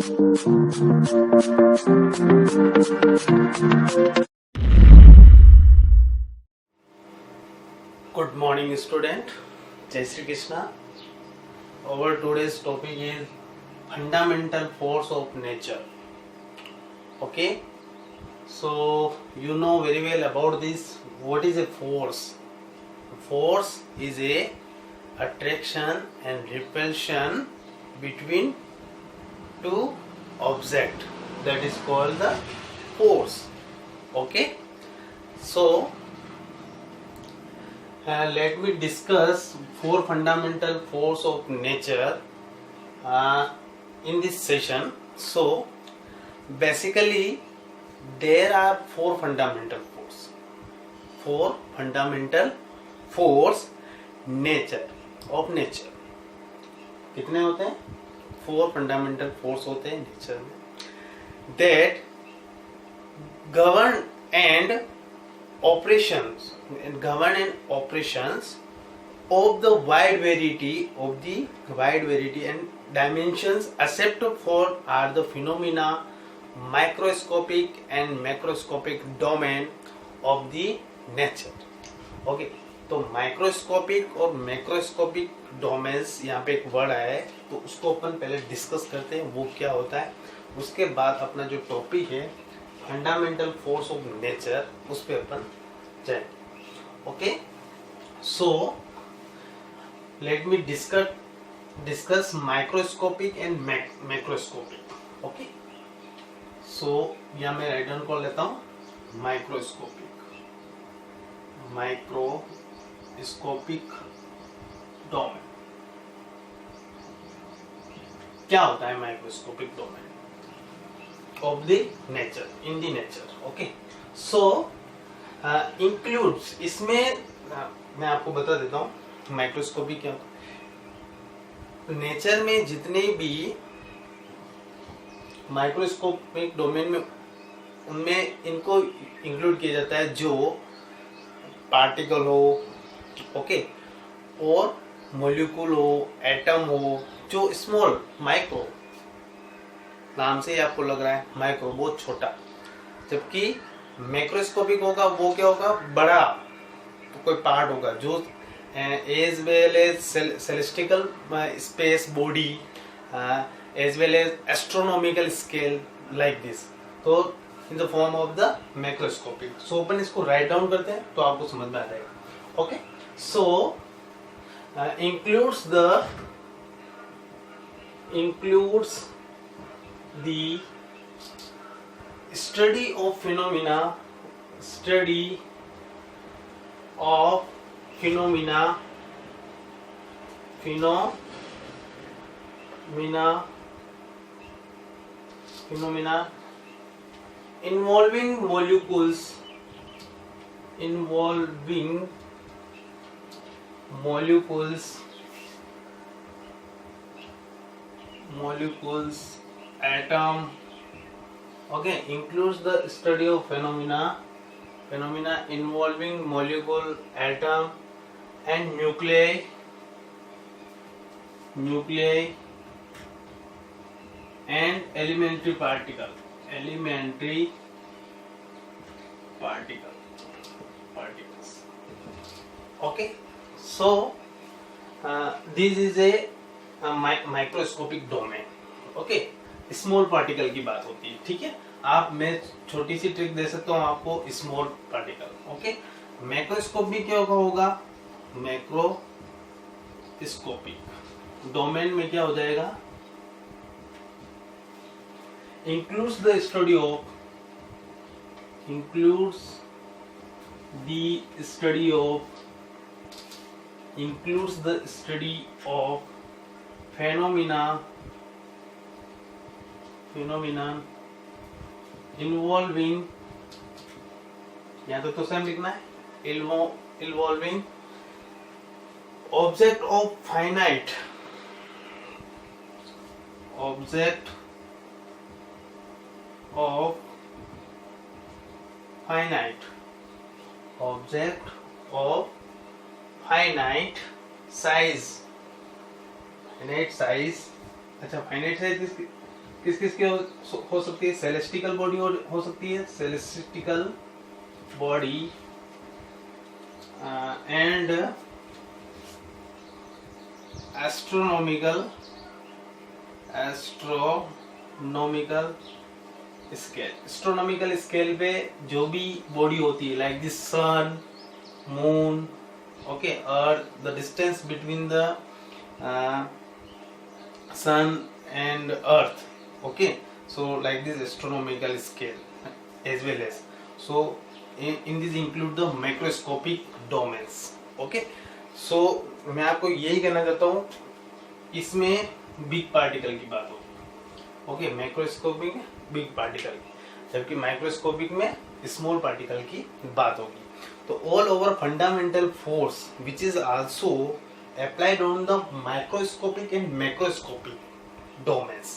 Good morning, student. Jai Shri Krishna. Our today's topic is fundamental force of nature. Okay, so you know very well about this. What is a force? Force is a attraction and repulsion between two objects. That is called the force. Okay, so let me discuss four fundamental force of nature in this session. So basically there are four fundamental force. Four fundamental force nature of nature. कितने होते हैं? Four fundamental force होते हैं nature में, that govern and operations of the wide variety and dimensions accept for are the phenomena microscopic and macroscopic domain of the nature. Okay, तो microscopic और macroscopic domains यहाँ पे एक वर्ड आया है, तो उसको अपन पहले डिस्कस करते हैं वो क्या होता है. उसके बाद अपना जो टॉपिक है फंडामेंटल फोर्स ऑफ नेचर, उस पर अपन जाए. Okay, so let me discuss microscopic and macroscopic. Okay, so यहाँ मैं राइट डाउन कर लेता हूँ माइक्रोस्कोपिक डोमेन. क्या होता है microscopic domain of the nature, in the nature. Okay, so includes, इसमें मैं आपको बता देता हूँ माइक्रोस्कोपी क्या होता है. नेचर में जितने भी माइक्रोस्कोपिक डोमेन में, उनमें इनको इंक्लूड किया जाता है जो पार्टिकल हो, ओके, और मॉलिक्यूल हो, एटम हो, जो स्मॉल माइक्रो, नाम से ही आपको लग रहा है माइक्रो बहुत छोटा, जबकि मैक्रोस्कोपिक होगा वो क्या होगा, बड़ा, तो कोई पार्ट होगा जो as well as celestial space body as well as astronomical scale like this, तो in the form of the macroscopic. So अपन इसको राइट डाउन करते हैं तो आपको समझ में आ जाएगा. Okay, so includes the study of phenomena involving molecules atom. Okay, includes the study of phenomena involving molecule, atom and nuclei and elementary particles. Okay, so this is a microscopic domain. Okay, small particle की बात होती है. ठीक है, आप, मैं छोटी सी trick दे सकता हूँ आपको, स्मॉल पार्टिकल. ओके, मैक्रोस्कोपिक क्या होगा, मैक्रोस्कोपिक डोमेन में क्या हो जाएगा, includes the study of phenomena involving, यहाँ तो सेम लिखना है, involving object of finite size. अच्छा, फाइनाइट साइज किस किस की हो सकती है? सेलेस्टिकल बॉडी हो सकती है, celestial body and astronomical scale. Astronomical scale पे जो भी बॉडी होती है like this sun, moon, okay, earth, the distance between the sun and earth, okay, so like this astronomical scale as well as, so in this include the microscopic domains, okay, so मैं आपको यही कहना चाहता हूँ, इसमें big particle की बात होगी, ओके, मैक्रोस्कोपिक बिग पार्टिकल, जबकि माइक्रोस्कोपिक में स्मॉल पार्टिकल की बात होगी। तो all over fundamental force which is also applied on the microscopic and macroscopic domains,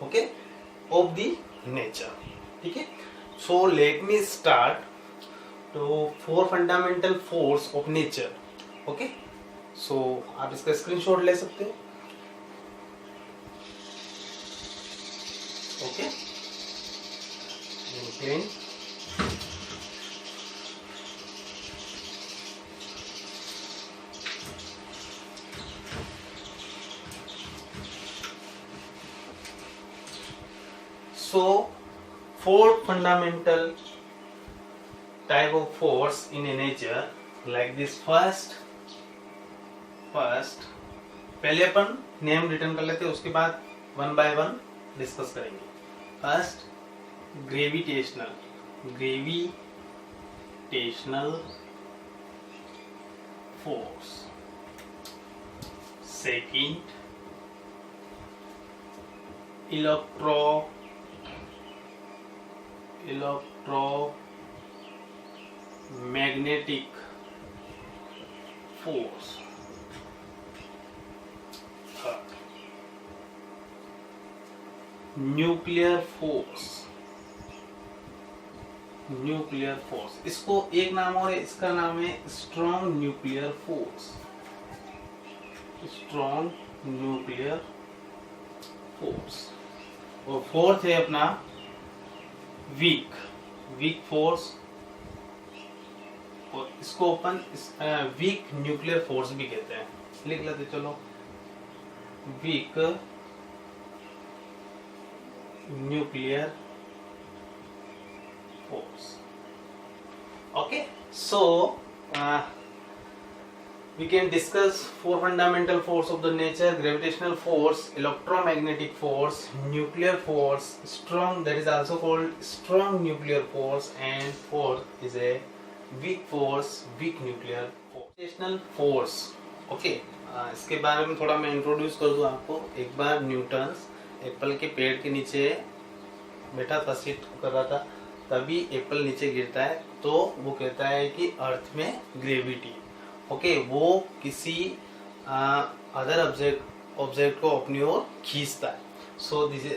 okay, of the nature, ठीक है। So let me start to 4 fundamental force of nature, okay, so आप इसका screenshot ले सकते हो, okay, clean। So 4 fundamental type of force in a nature like this। first पहले अपन name return कर लेते हैं, उसके बाद 1 by 1 डिस्कस करेंगे। First gravitational force, second electromagnetic force, third nuclear force, इसको एक नाम और है, इसका नाम है स्ट्रॉन्ग न्यूक्लियर फोर्स, और फोर्थ है अपना वीक फोर्स, और इसको अपन वीक न्यूक्लियर फोर्स भी कहते हैं, लिख लेते चलो, week nuclear force, okay, so we can discuss 4 fundamental force of the nature: gravitational force, electromagnetic force, nuclear force, that is also called strong nuclear force, and fourth is a weak nuclear force। gravitational force, okay, इसके बारे में थोड़ा मैं introduce कर दूं आपको। एक बार Newton's Apple के पेड़ के नीचे बैठा था, सिट कर रहा था, तभी एप्पल नीचे गिरता है, तो वो कहता है कि अर्थ में ग्रेविटी, ओके, वो किसी अदर ऑब्जेक्ट को अपनी ओर खींचता है। So this is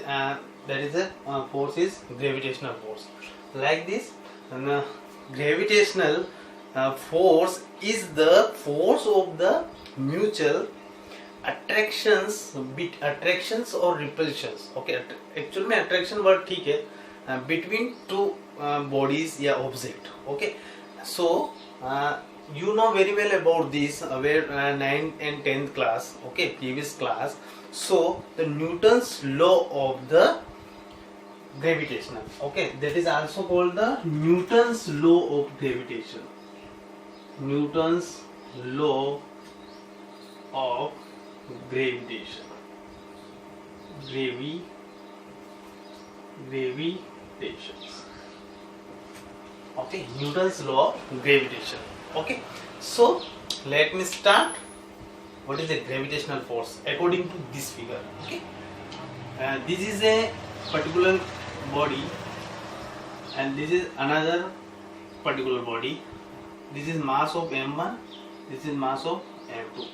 that is a force is gravitational force. Like this gravitational force is the force of the mutual attractions or repulsions, okay, actual में अट्रैक्शन वर्ड ठीक है, between two bodies या object, okay, so you know very well about this, where 9th and 10th class, okay, previous class. So the Newton's law of the gravitational, okay, that is also called the Newton's law of gravitation, Newton's law of gravitation, okay, Newton's law of gravitation, okay. So let me start. What is a gravitational force according to this figure, okay. This is a particular body and this is another particular body. This is mass of m1, this is mass of m2,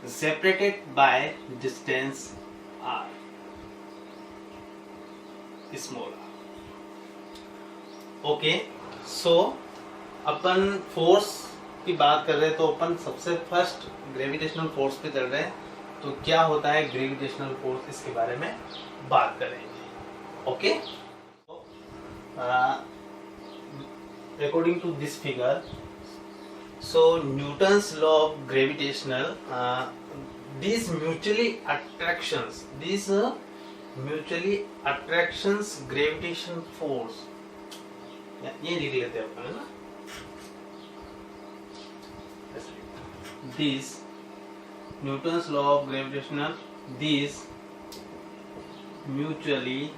separated by distance r, small r, okay. So upon force की बात कर रहे हैं, तो अपन सबसे first gravitational force पे चल रहे हैं। तो क्या होता है ग्रेविटेशनल फोर्स, इसके बारे में बात करेंगे, Okay. Uh, According to this figure, so Newton's law of gravitational, these mutually attractions, gravitation force, ये लिख लेते हैं अपन, है ना, these Newton's law of gravitational, these mutually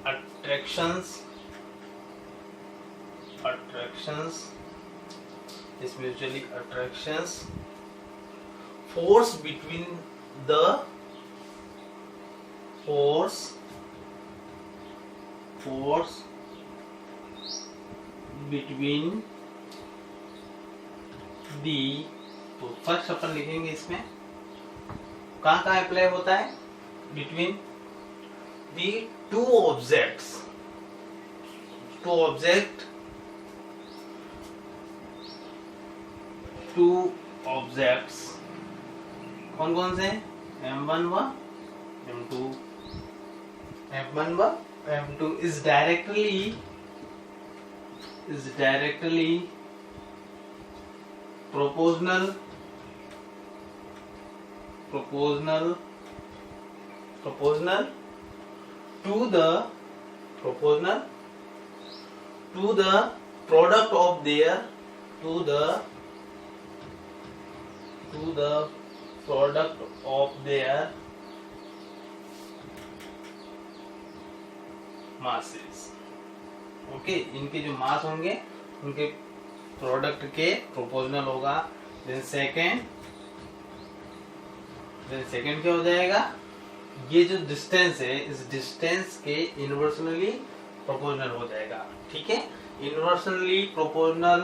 attractions, this mutually attractions force between the तो फर्स्ट अपन लिखेंगे इसमें कहाँ अप्लाई होता है, बिटवीन दी टू ऑब्जेक्ट्स, कौन कौन से, M1 व M2, is directly proportional to the product of their masses. Okay, इनके जो मास होंगे उनके प्रोडक्ट के प्रोपोर्शनल होगा. देन सेकेंड क्या हो जाएगा, ये जो डिस्टेंस है इस डिस्टेंस के इनवर्सली प्रोपोर्शनल हो जाएगा. ठीक है, inversely proportional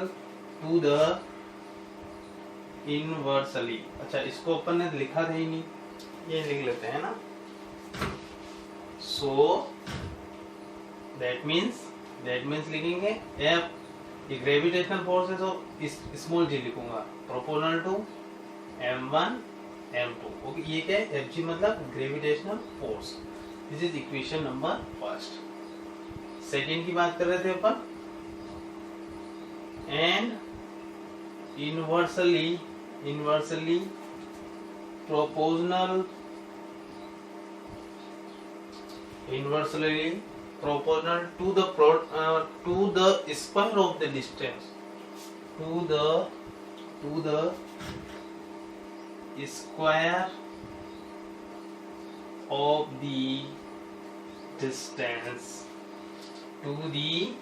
to the inversely. अच्छा, इसको अपन ने लिखा था ही नहीं, ये लिख लेते हैं ना. सो दैट मीन्स लिखेंगे एफ, ये ग्रेविटेशनल फोर्स है तो स्मॉल जी लिखूंगा, proportional to M1 M2. Okay, ये क्या है, Fg मतलब gravitational force. This is equation number first. Second की बात कर रहे थे अपन, and inversely proportional to the square of the distance, to the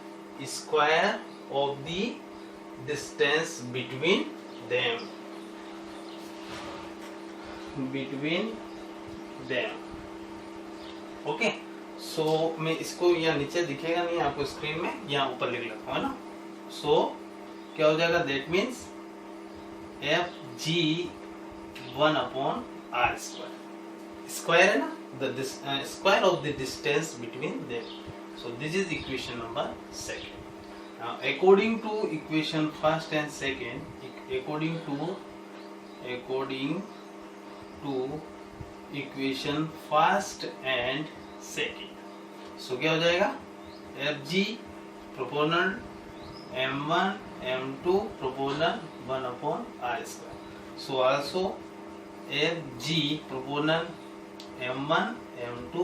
square of the distance, between them. Okay, so मैं इसको यहाँ नीचे दिखेगा नहीं आपको स्क्रीन में, यहाँ ऊपर लिख लेता हूँ, है ना. सो क्या हो जाएगा, that means Fg 1/r square है ना, the square of the distance between them. So this is equation number second. Now, according to equation first and second, according to equation first and second, so क्या हो जाएगा, Fg proportional M1 M2 proportional 1/r square. So also Fg proportional M1 M2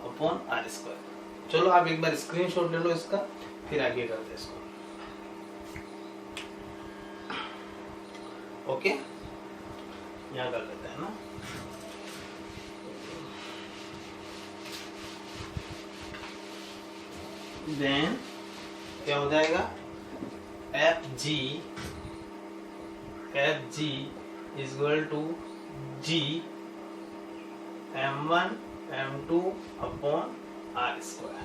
upon r square. चलो आप एक बार screenshot ले लो इसका, फिर आगे करते हैं इसको. ओके, यहाँ कर लेते हैं ना. देन क्या हो जाएगा, Fg is equal to G M1 M2 upon r square.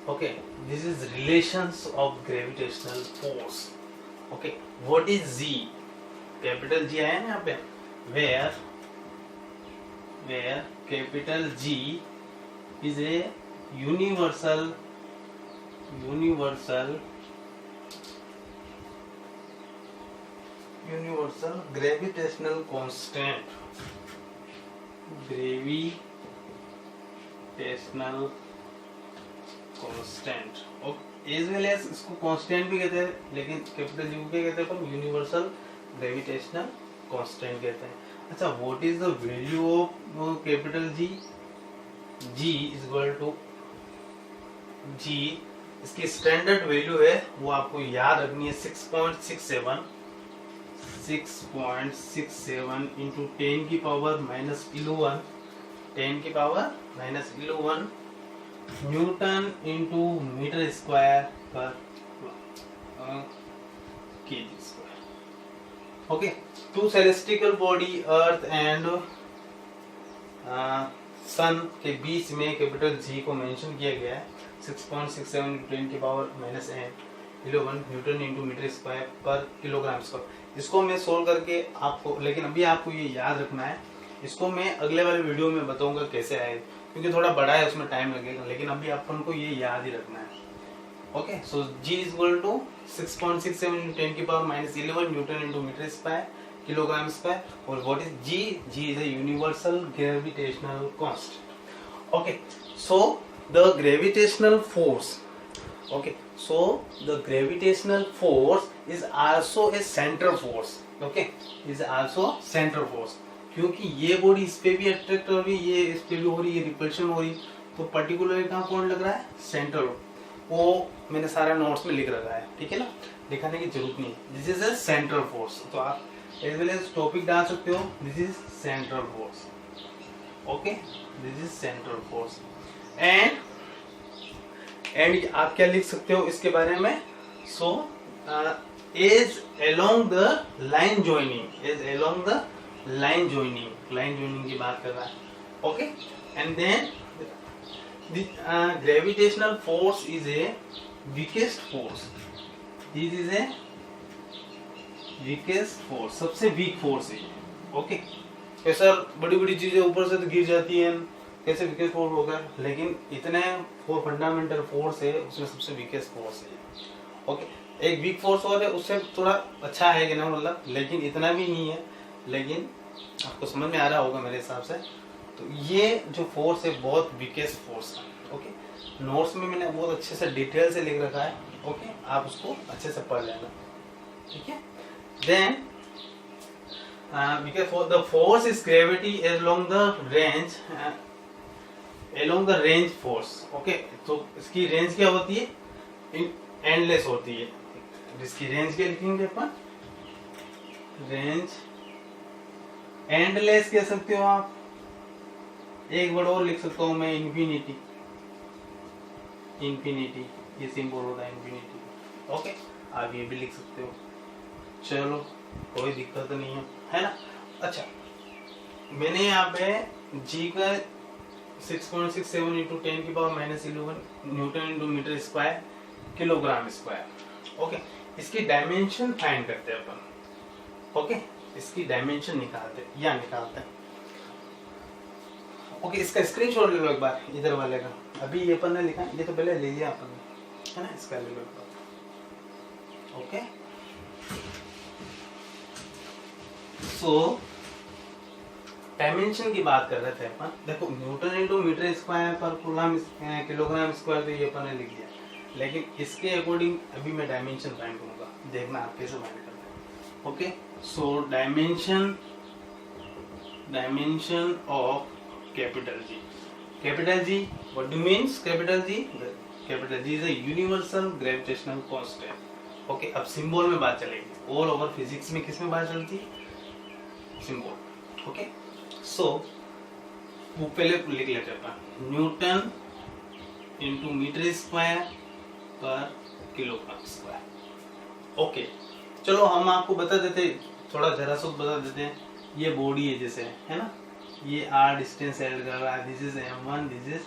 Okay, this is relations of gravitational force. Okay, what is G? Capital G है ना यहाँ पे, where capital G is a universal universal gravitational constant, gravitational constant as well as इसको constant भी कहते हैं, लेकिन capital G को क्या कहते हैं अपन, यूनिवर्सल ग्रेविटेशनल कांस्टेंट कहते हैं। अच्छा, what is the value of capital G? G is equal to G, इसकी स्टैंडर्ड वैल्यू है वो आपको याद रखनी है 6.67 इंटू 10 की power minus 11 newton into metre square पर KG square. Okay, two celestial body earth and sun के बीच में कैपिटल जी को मेंशन किया गया है 6.67 इंटू 10 की power minus 11 newton into metre square पर किलोग्राम स्क्वायर। इसको मैं सोल्व करके आपको, लेकिन अभी आपको ये याद रखना है, इसको मैं अगले वाले वीडियो में बताऊंगा कैसे आए, क्योंकि थोड़ा बड़ा है उसमें टाइम लगेगा, लेकिन अभी अपन को ये याद ही रखना है। Okay, so G is equal to 6.67 into 10 की power minus 11 newton into metre square kilogram square. और what is G? G is a universal gravitational constant. Okay, so the gravitational force, okay, so the gravitational force is also a central force, okay, is also central force, क्योंकि ये body इस पे भी attract हो रही है, ये इस पे भी हो रही है, रिपल्शन हो रही, तो पर्टिकुलरली कहाँ पॉइंट लग रहा है? सेंट्रल। वो मैंने सारा नोट्स में लिख रखा है, ठीक है ना, दिखाने की जरूरत नहीं। This is a central force, तो आप एज वेल एज टॉपिक डाल सकते हो, this is central force. Okay, this is central force. And आप क्या लिख सकते हो इसके बारे में? So as along the line joining, line joining की बात कर रहा है। Okay, and then gravitational force is a weakest force, this is a weakest force, सबसे वीक फोर्स है। ओके, सर बड़ी बड़ी चीजें ऊपर से तो गिर जाती हैं, कैसे वीकेस्ट फोर्स होगा, लेकिन इतने फोर फंडामेंटल फोर्स है, उसमें सबसे वीकेस्ट फोर्स है। ओके, एक वीक फोर्स और है, उससे थोड़ा अच्छा है कि ना, मतलब लेकिन इतना भी नहीं है, लेकिन आपको समझ में आ रहा होगा मेरे हिसाब से। तो ये जो फोर्स है बहुत वीकेस्ट फोर्स है। ओके, नोट्स में मैंने बहुत अच्छे से डिटेल से लिख रखा है। ओके, आप उसको अच्छे से पढ़ लेना, ठीक है। Then because for the force is gravity along the range force। Okay, तो इसकी रेंज क्या होती है? एंडलेस होती है। इसकी रेंज क्या लिखेंगे अपन? रेंज एंडलेस कह सकते हो आप, एक वर्ड और लिख सकता हूं मैं, इंफिनिटी, ये सिंबल होता है इंफिनिटी। ओके, आप ये भी लिख सकते हो, चलो कोई दिक्कत नहीं है ना। अच्छा, मैंने यहाँ पे जी का 6.67 इंटू 10 की power minus 11 newton into metre square kilogram square. Okay, इसकी डायमेंशन फाइंड करते हैं अपन। ओके, इसकी डायमेंशन निकालते हैं। ओके, इसका स्क्रीनशॉट ले लो एक बार, इधर वाले का। अभी ये अपन ने लिखा, ये तो पहले ले लिया अपन ने, है ना, इसका ले लो एक बार। ओके, सो डायमेंशन की बात कर रहे थे अपन। देखो, न्यूटन इंटू मीटर स्क्वायर पर किलोग्राम स्क्वायर, तो ये अपन ने लिख दिया, लेकिन इसके अकॉर्डिंग अभी मैं डायमेंशन फाइंड करूंगा, देखना आप कैसे फाइंड करते हैं। Okay, so dimension of capital ji, what do means capital G is a universal gravitational constant. Okay, अब सिंबल में बात चलेगी, ऑल ओवर फिजिक्स में किस में बात चलती है? सिंबल। ओके, सो वो पहले लिख लेते हैं, न्यूटन इंटू मीटर स्क्वायर पर किलोग्राम स्क्वायर। ओके, चलो हम आपको बता देते, थोड़ा जरा सा बता देते हैं। ये बॉडी है जैसे, है ना, ये r डिस्टेंस एल कर रहा है, this is m1, this is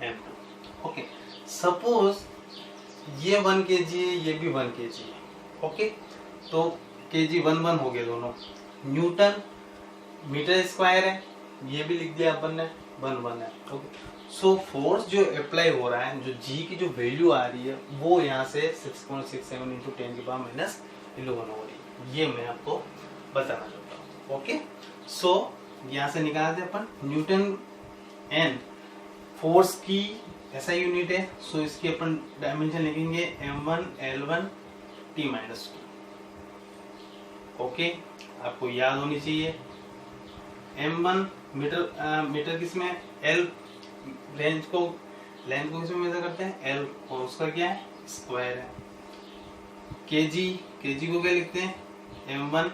m2। Okay, suppose ये 1 kg है, ये भी 1 kg है। ओके, तो kg 1 हो गए दोनों। न्यूटन मीटर स्क्वायर है, ये भी लिख दिया अपन ने, 1 है। ओके, सो फोर्स जो अप्लाई हो रहा है, जो जी की जो वैल्यू आ रही है, वो यहाँ से 6.67 इंटू 10 की पावर माइनस 11 हो रही है। ये मैं आपको बताना चाहता हूँ। ओके, सो यहाँ से निकालते हैं अपन न्यूटन एन फोर्स की ऐसा यूनिट है। सो इसकी अपन डायमेंशन लिखेंगे m1 l1 t-2। ओके, आपको याद होनी चाहिए m1 मीटर किसमें, l लेंथ को किसमें मेजर करते हैं, l, और उसका क्या है, स्क्वायर है। kg को क्या लिखते हैं, m1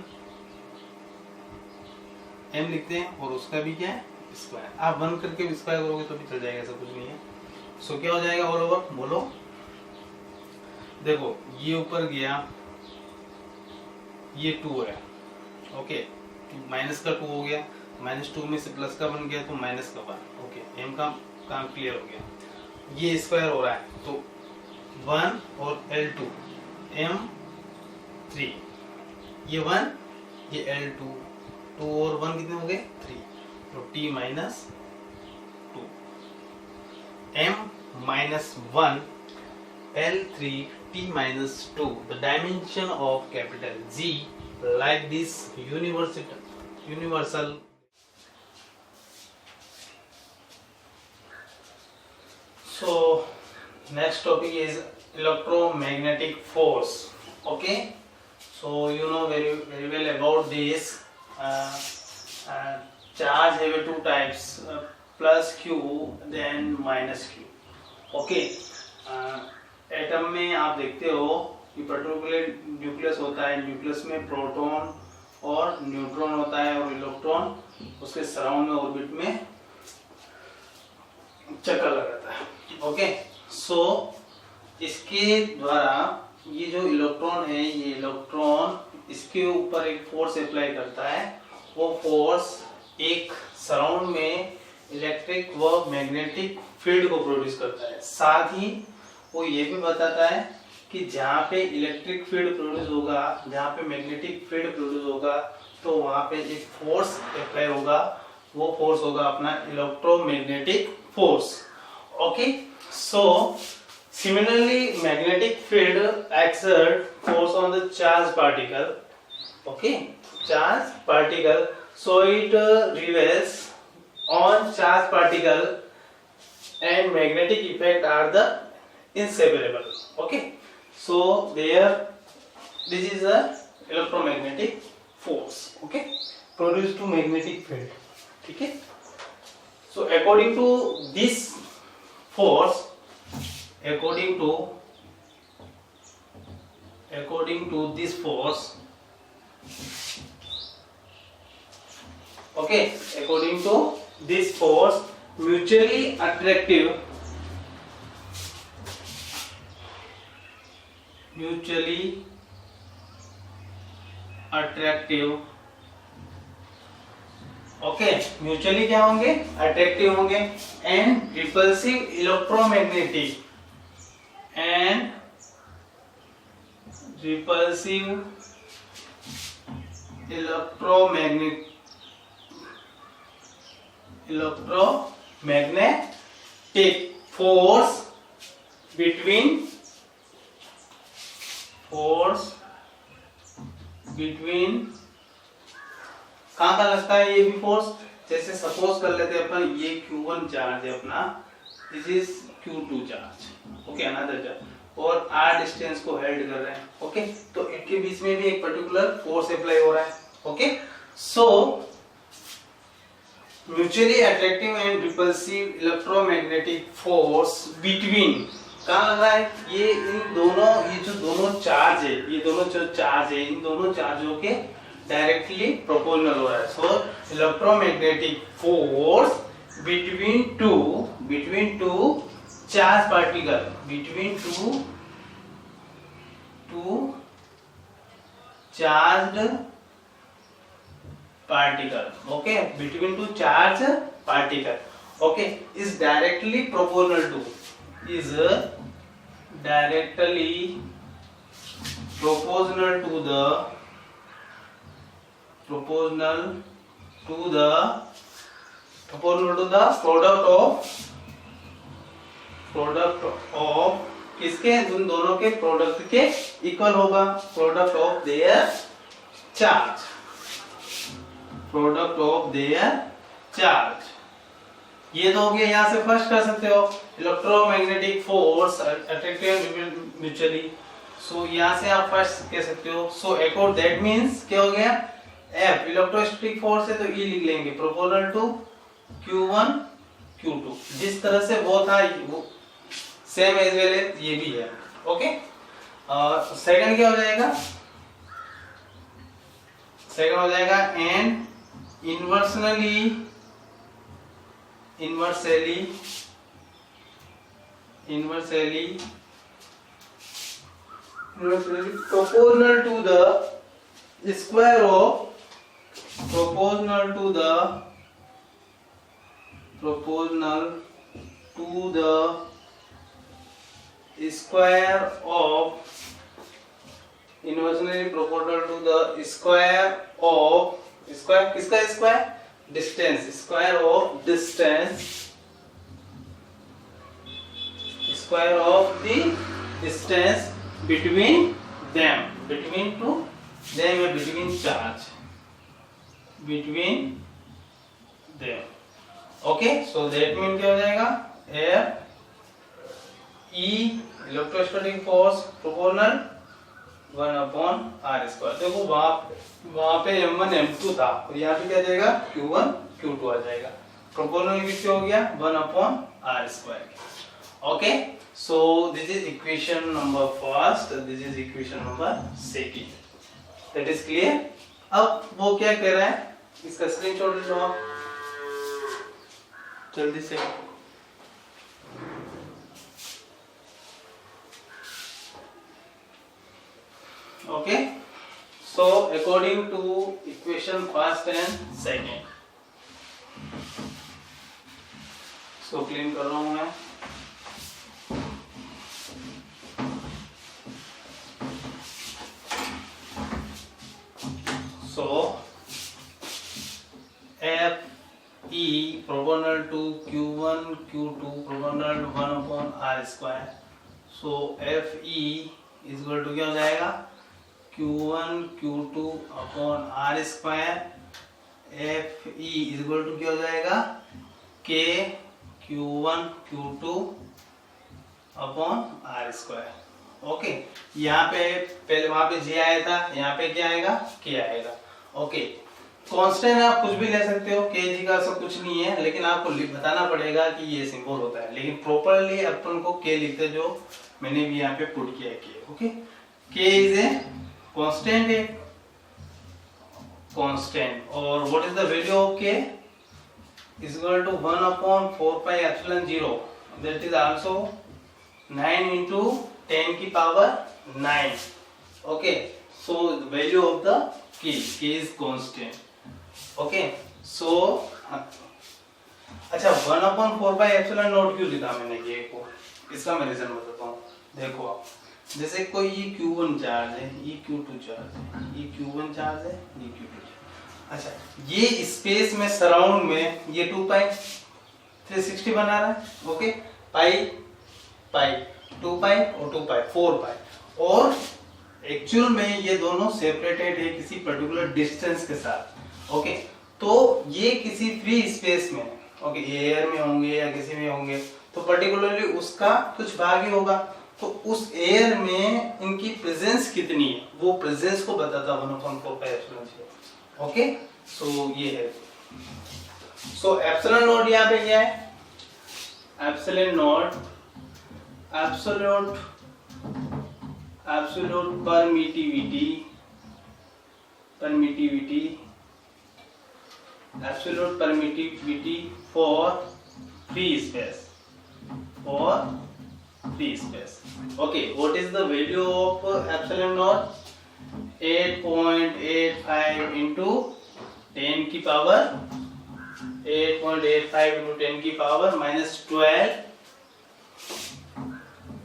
m लिखते हैं, और उसका भी क्या है, स्क्वायर। आप 1 करके स्क्वायर करोगे तो भी चल जाएगा, ऐसा कुछ नहीं है। सो क्या हो जाएगा ऑल ओवर, बोलो। देखो ये ऊपर गया, ये 2 है। ओके, माइनस का 2 हो गया, -2 में से प्लस का 1 गया तो माइनस का 1। ओके, m का काम क्लियर हो गया। ये स्क्वायर हो रहा है तो 1 और l2 m3, ये 1 ये l2, 2 और 1 कितने हो गए, 3, तो t-2 m-1 l3 t-2, the dimension of capital G like this universal. So next topic is electromagnetic force. Okay, so you know very well about this. Charge have 2 types, plus q then minus q. Okay, atom में आप देखते हो कि particular nucleus होता है, nucleus में proton और neutron होता है, और इलेक्ट्रॉन उसके सराउंड में ऑर्बिट में चक्कर लगाता है। ओके, सो इसके द्वारा ये जो इलेक्ट्रॉन है, ये इलेक्ट्रॉन इसके ऊपर एक फोर्स अप्लाई करता है। वो फोर्स एक सराउंड में इलेक्ट्रिक व मैग्नेटिक फील्ड को प्रोड्यूस करता है। साथ ही वो ये भी बताता है कि जहाँ पे इलेक्ट्रिक फील्ड प्रोड्यूस होगा, जहाँ पे मैग्नेटिक फील्ड प्रोड्यूस होगा, तो वहाँ पे एक फोर्स अप्लाई होगा। वो फोर्स होगा अपना electromagnetic force. Okay, so similarly magnetic field exert force on the charged particle. Okay, charged particle, so it revolves on charged particle and magnetic effect are the inseparable. Okay, so there this is a electromagnetic force. Okay, produced to magnetic field. Okay, so according to this force, according to this force, okay, according to this force, mutually attractive okay, mutually क्या होंगे, attractive होंगे, and repulsive electromagnetic force between कहाँ का लगता है ये भी force. जैसे सपोज कर लेते हैं अपन, ये Q1 चार्ज है अपना, this is Q2 charge, okay, another charge, और r डिस्टेंस को हेल्ड कर रहे हैं। ओके, तो इनके बीच में भी एक पर्टिकुलर फोर्स अप्लाई हो रहा है। Okay, so mutually attractive and repulsive electromagnetic force between, कहाँ लग रहा है, ये इन दोनों, ये जो दोनों चार्ज है, ये दोनों जो चार्ज है, इन दोनों चार्जों के डायरेक्टली प्रोपोर्शनल हो रहा है। So electromagnetic force between two charge particle, between two charged particle, okay, between two charge particle, okay, is directly proportional to the product of किसके, उन दोनों के प्रोडक्ट के इक्वल होगा, product of their charge. Product of their charge. ये तो हो गया, यहाँ से फर्स्ट कर सकते हो इलेक्ट्रोमैग्नेटिक फोर्स अट्रैक्टिव म्यूचुअली। सो यहाँ से आप फर्स्ट कह सकते हो। सो अकॉर्ड दैट मींस क्या हो गया, F इलेक्ट्रोस्टैटिक फोर्स है तो E लिख लेंगे प्रोपोर्शनल टू Q1 Q2। जिस तरह से वो था वो सेम एज वेल ये भी है। ओके, सेकंड क्या हो जाएगा, सेकंड हो जाएगा and inversely proportional to the square of inversely proportional to the square of किसका square, distance, square of distance between them, between charge, between them। okay, so that means क्या हो जाएगा, E electrostatic force proportional 1/r²। देखो वहां पे m1 m2 था और यहाँ पे क्या आ जाएगा, q1 q2 आ जाएगा। प्रोपोर्शनल किससे हो गया, 1/r²। Okay, so this is equation number first, this is equation number second, that is clear। अब वो क्या कह रहा है, इसका स्क्रीनशॉट ले लो आप जल्दी से। Okay, so according to equation first and second, so clean कर रहा हूं मैं। So Fe proportional to Q1 Q2 proportional 1/r²। so Fe is equal to क्या हो जाएगा, Q1 Q2 upon r²। Fe is equal to क्या हो जाएगा, K Q1 Q2 upon r²। Okay, यहाँ पे पहले वहां पे J आया था, यहाँ पे क्या आएगा, K आएगा। ओके, कांस्टेंट आप कुछ भी ले सकते हो, kg का सब कुछ नहीं है, लेकिन आपको बताना पड़ेगा कि ये सिंबल होता है, लेकिन प्रॉपरली अपन को K लिखते, जो मैंने भी यहाँ पे पुट किया है K। Okay, K is a constant है, कांस्टेंट। और what is the value of K, is equal to 1/4πε0, that is also 9 into 10 की power 9। Okay, so the value of the K is constant। Okay, so अच्छा 1/4πε0 क्यों लिखा मैंने K को, इसका मैं रीजन बताता हूँ। देखो आप, जैसे कोई ये Q1 चार्ज है, ये Q2 चार्ज है, ये Q1 चार्ज है, ये Q2 चार्ज। अच्छा, ये स्पेस में सराउंड में ये 2π 360 बना रहा है। ओके, पाई 2π और 2π 4π, और एक्चुअल में ये दोनों सेपरेटेड है किसी पर्टिकुलर डिस्टेंस के साथ। ओके, तो ये किसी फ्री स्पेस में, ओके, एयर में होंगे या किसी में होंगे, तो पर्टिकुलरली उसका कुछ भाग ही होगा, तो उस एयर में इनकी प्रेजेंस कितनी है वो प्रेजेंस को बताता 1/4πε0। ओके, सो ये है। सो एप्सिलॉन नॉट यहाँ पे क्या है, epsilon not absolute permittivity, absolute permittivity for free space, okay, what is the value of epsilon naught, 8.85 into 10 की पावर 8.85 into 10 की power -12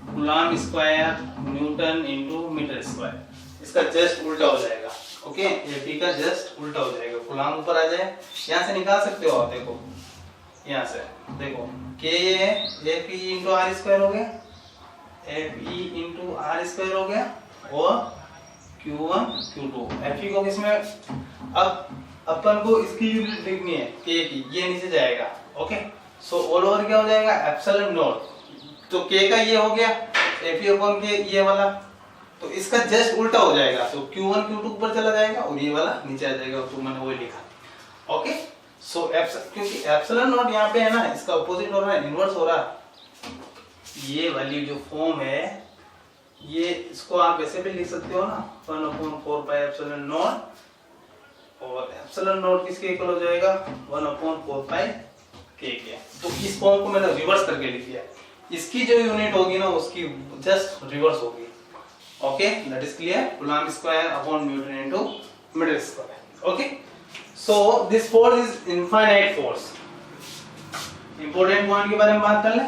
coulomb square newton into metre square. इसका जस्ट उल्टा हो जाएगा। ओके, एफई का जस्ट उल्टा हो जाएगा, कूलम ऊपर आ जाए, यहाँ से निकाल सकते हो आप। देखो यहाँ से देखो, के एफई इंटू आर स्क्वायर हो गया, एफई इंटू आर स्क्वायर हो गया, और Q1 Q2 एफई को किसमें, अब अपन को इसकी यूनिट लिखनी है के की, ये नीचे जाएगा। ओके, सो ऑल ओवर क्या हो जाएगा एप्सिलॉन नॉट, तो के का ये हो गया एफी अपॉन के ये वाला, तो इसका जस्ट उल्टा हो जाएगा, तो Q1 Q2 ऊपर चला जाएगा और ये वाला नीचे आ जाएगा, तो मैंने वही लिखा। ओके, सो क्योंकि एप्सिलॉन नॉट यहाँ पे है ना, इसका अपोजिट हो रहा है, इनवर्स हो रहा है, ये वाली जो फॉर्म है ये, इसको आप ऐसे भी लिख सकते हो ना 1/4 पाई एप्सिलॉन नॉट, और एप्सिलॉन नॉट किसके इक्वल हो जाएगा 1/4 पाई के। तो इस फॉर्म को मैंने रिवर्स करके लिख दिया, इसकी जो यूनिट होगी ना उसकी जस्ट रिवर्स होगी। Okay, that is clear, coulomb square upon newton into metre square. Okay, so this force is infinite force. Important point के बारे में बात कर ले,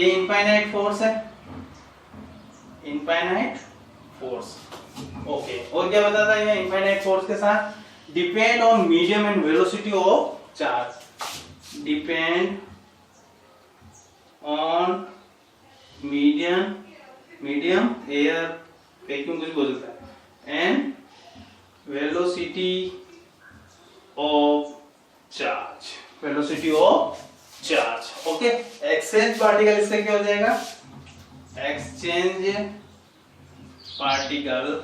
ये इनफाइनाइट फोर्स है, इनफाइनाइट फोर्स। ओके, और क्या बताता है ये इनफाइनाइट फोर्स के साथ, depend on medium and velocity of charge, depend on medium air vacuum कुछ बोल सकता है, and velocity of charge, velocity of charge. Okay, exchange particle इससे क्या हो जाएगा, एक्सचेंज पार्टिकल,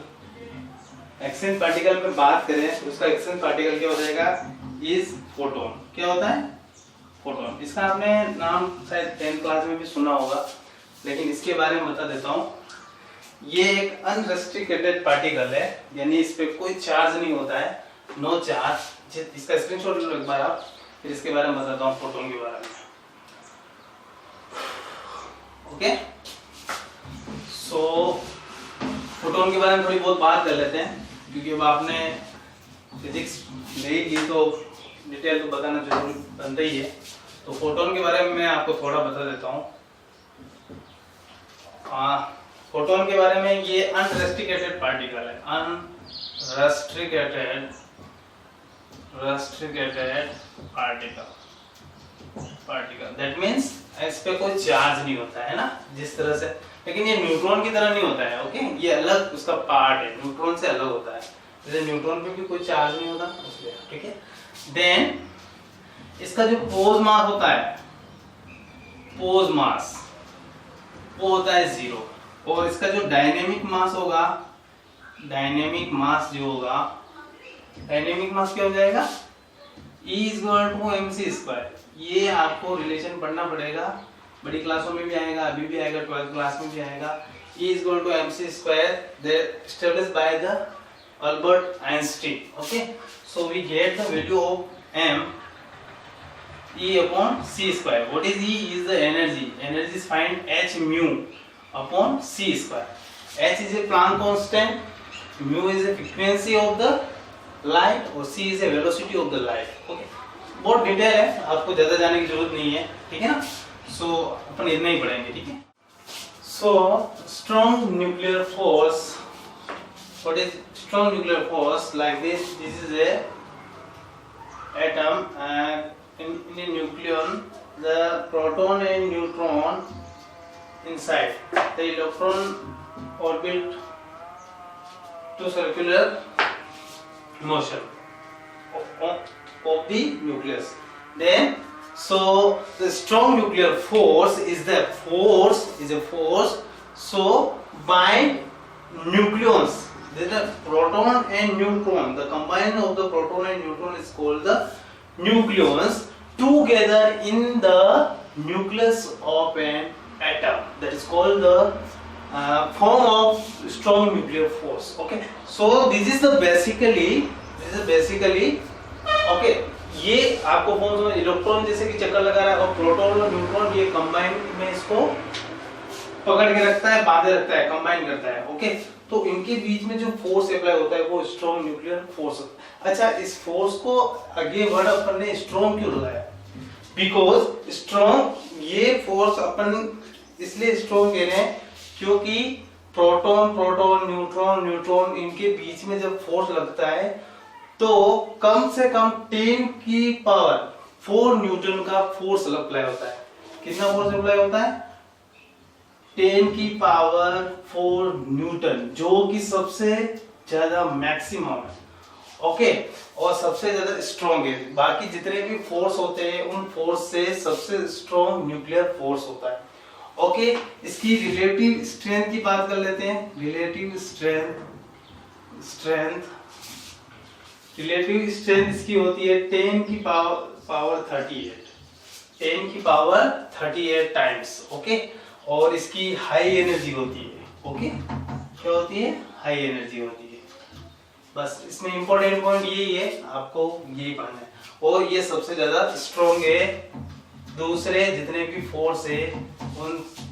एक्सचेंज पार्टिकल में बात करें तो उसका एक्सचेंज पार्टिकल क्या हो जाएगा, इज फोटोन। क्या होता है, फोटोन। इसका आपने नाम शायद 10th क्लास में भी सुना होगा, लेकिन इसके बारे में बता देता हूँ। ये एक अनरेस्ट्रिक्टेड पार्टिकल है, यानी इस पे कोई चार्ज नहीं होता है, नो चार्ज। इसका स्क्रीनशॉट लो एक बार आप, फिर इसके बारे में बताता हूँ फोटोन के बारे में। ओके, सो फोटोन के बारे में थोड़ी बहुत बात कर लेते हैं, क्योंकि अब आपने फिजिक्स ले ली तो डिटेल तो बताना जरूरी बनता ही है। तो फोटोन के बारे में मैं आपको थोड़ा बता देता हूँ। फोटोन के बारे में, ये अनरेस्ट्रिक्टेड पार्टिकल है, अनरेस्ट्रिक्टेड पार्टिकल, दैट मींस इस पे कोई चार्ज नहीं होता है ना, जिस तरह से, लेकिन ये न्यूट्रॉन की तरह नहीं होता है। ओके, ये अलग उसका पार्ट है, न्यूट्रॉन से अलग होता है, जैसे न्यूट्रॉन पे भी कोई चार्ज नहीं होता उसलिए। ठीक है, देन इसका जो पोज मास होता है, पोज मास वो होता है 0, और इसका जो डायनेमिक मास होगा, डायनेमिक मास जो होगा, डायनेमिक मास क्या हो जाएगा, E = mc²। ये आपको रिलेशन पढ़ना पड़ेगा, बड़ी क्लासों में भी आएगा, अभी भी आएगा, 12th क्लास में भी आएगा। E = mc², established by the Albert Einstein. Okay, so we get the value of m E/c². What is E? Is the energy. Energy is find h mu upon c². H is a Planck constant, mu is the frequency of the light, और c is a velocity of the light. Okay, बहुत detail है, आपको ज्यादा जाने की जरूरत नहीं है, ठीक है ना। सो अपन इतना ही पढ़ेंगे, ठीक है। So strong nuclear force, what is strong nuclear force, like this is A atom, and in a nucleon the proton and neutron inside, the electron orbit to circular motion of the nucleus. Then so the strong nuclear force is a force so bind nucleons. The proton and neutron, the combination of the proton and neutron is called the nucleons, together in the nucleus of an atom. That is called the form of strong nuclear force. Okay, so this is basically okay, ये आपको form में electron जैसे कि चक्कर लगा रहा है, और प्रोटॉन और न्यूट्रॉन ये कंबाइन में इसको पकड़ के रखता है, बांधे रखता है, कंबाइन करता है। ओके, तो इनके बीच में जो फोर्स अप्लाई होता है वो स्ट्रॉन्ग न्यूक्लियर फोर्स। अच्छा, इस फोर्स को आगे वर्ड अपन ने स्ट्रॉन्ग क्यों लगाया, बिकॉज स्ट्रॉन्ग, ये फोर्स अपन इसलिए स्ट्रॉन्ग कह रहे हैं क्योंकि प्रोटॉन न्यूट्रॉन इनके बीच में जब फोर्स लगता है तो कम से कम 10 की पावर 4 न्यूटन का फोर्स अप्लाई होता है। कितना फोर्स अप्लाई होता है, 10 की पावर 4 न्यूटन, जो कि सबसे ज्यादा मैक्सिमम है। ओके, और सबसे ज्यादा स्ट्रॉन्ग है। बाकी जितने भी फोर्स होते हैं उन फोर्स से सबसे स्ट्रॉन्ग न्यूक्लियर फोर्स होता है। ओके, इसकी रिलेटिव स्ट्रेंथ की बात कर लेते हैं। रिलेटिव स्ट्रेंथ इसकी होती है 10 की पावर 38, 10 की पावर 38 टाइम्स। ओके, और इसकी हाई एनर्जी होती है। ओके, क्या होती है? हाई एनर्जी होती है। बस इसमें इंपॉर्टेंट पॉइंट यही है, आपको यही पढ़ना है। और ये सबसे ज्यादा स्ट्रॉन्ग है दूसरे जितने भी फोर्स है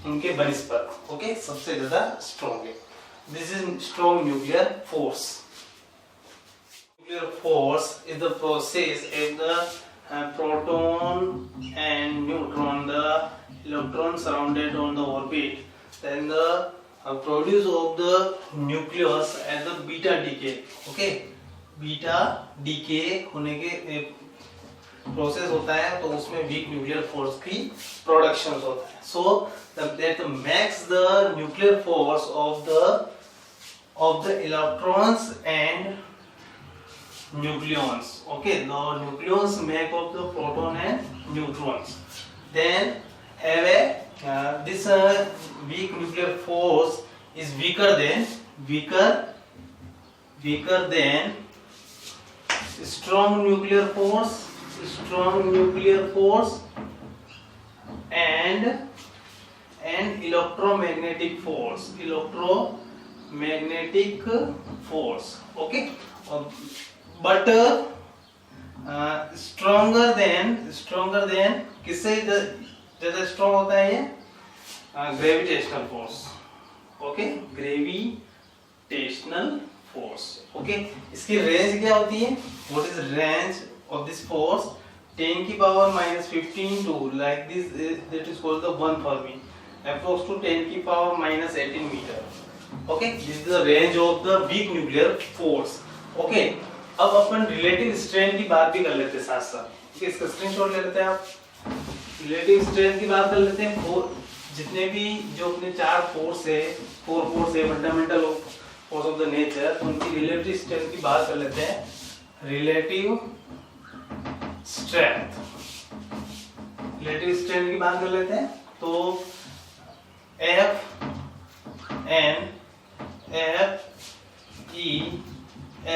उनके बनिस्पत। ओके, सबसे ज्यादा स्ट्रॉन्ग है। This is strong nuclear force. Nuclear force is the process as the proton and neutron the electron surrounded on the orbit, then the produce of the nucleus at the beta decay. Okay, beta decay होने के process होता है, तो उसमें week nuclear force की production होता है। सो that makes the nuclear force of the electrons and nucleons. Okay, the nucleons make up the proton and neutrons. Then have a this weak nuclear force is weaker than strong nuclear force and electromagnetic force. Okay, but stronger than किससे ज्यादा strong होता है ये? Gravitational force. Okay, gravitational force. Okay, इसकी range क्या होती है? What is range of this force? 10 की power -15 to like this, that is called the 1 fermi, approx to 10 की power -18 metre. Okay, this is the range of the weak nuclear force. Okay, अब अपन relative strength की बात भी कर लेते हैं साथ साथ। इसका स्क्रीनशॉट ले लेते हैं आप। रिलेटिव स्ट्रेंथ की बात कर लेते हैं। जितने भी जो अपने चार फोर्स है fundamental force of the nature, उनकी रिलेटिव स्ट्रेंथ की बात कर लेते हैं। रिलेटिव स्ट्रेंथ की बात कर लेते हैं। तो F N F E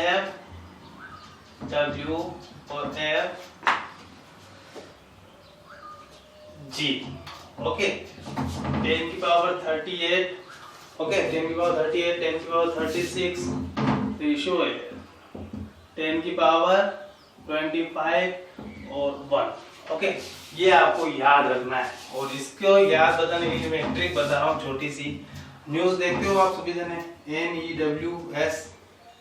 F W और F G। ओके, 10 की पावर 38, ओके, 10 की पावर 38, 10 की पावर 36 रेशियो है, 10 की पावर 25 और 1। ओके, ये आपको याद रखना है। और इसको याद बताने के लिए मैं एक ट्रिक बता रहा हूँ छोटी सी। न्यूज देखते हो आप सभी जने? NEWS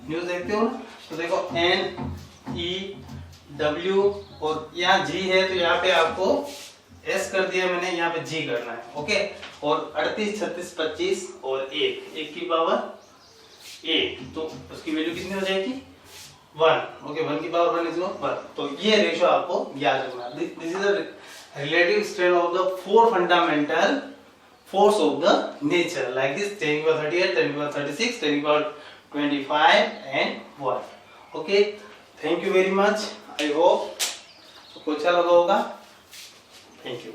न्यूज देखते हो ना? तो देखो NEW और यहाँ G है, तो यहाँ पे आपको S कर दिया मैंने, यहाँ पे G करना है। ओके, और 38, 36, 25 और 1 की पावर 1, तो उसकी वैल्यू कितनी हो जाएगी? 1। ओके, 1 की पावर 1 इज 1। तो ये रेशियो आपको याद रखना। This is the relative strength of the 4 fundamental force of the nature, like this 10 की पावर 38, 10 की पावर 36, 10 की power 25 and 1। Okay, thank you very much. I hope आपको अच्छा लगा होगा। Thank you.